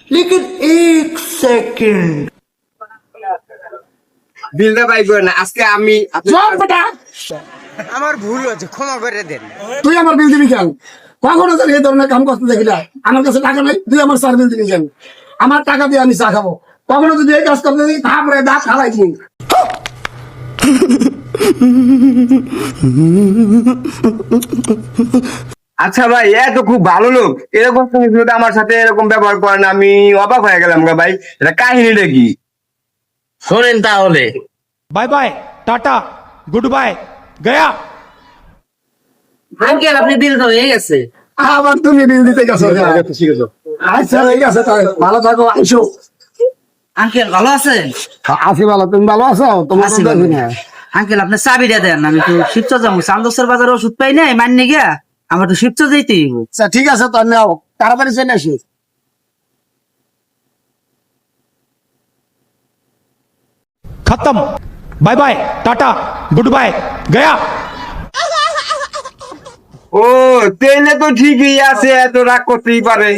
लेकिन एक सेकंड বিলটা পাই করে না আজকে আমি চল বেটা আমার ভুল হয়েছে, ক্ষমা করে দেন। তুই আমার বিল দিবি কেন? কখনো তোর এই ধরনের কাম করতে দেখি না। আমার কাছে টাকা নাই, তুই আমার স্যার বিল দিবি কেন? আমার টাকা দিয়ে আমি চা খাবো। কখনো যদি এই কাজ করতে দেখি তারপরে দাঁত খালাই দিবি। আচ্ছা ভাই এত খুব ভালো লোক এরকম তুমি যদি আমার সাথে এরকম ব্যবহার করেন আমি অবাক হয়ে গেলাম গা ভাই এটা কাহিনীটা কি শোনেন তাহলে। Bye bye tata good bye गया। আঙ্কেল আপনি বিল তো হয়ে গেছে। আবার তুমি বিল দিতে গেছো। আচ্ছা ঠিক আছে, তাই ভালো থাকো। আইসো। আঙ্কেল ভালো আছেন? আছি ভালো, তুমি ভালো আছো? তোমার আছি তো ভালো। দেখি না। আঙ্কেল আপনি চাবিটা দেন, আমি তো শিবচর যাবো। চান্দোসের বাজারে ওষুধ পাই নাই মান্য গিয়া, আমার তো শিবচর যেতেই হইব। আচ্ছা ঠিক আছে, তো নাও তাড়াতাড়ি চলে আসি। खत्म bye bye tata good bye गया। ও তেলে তো ঠিকই আছে এত রাগ করতেই পারে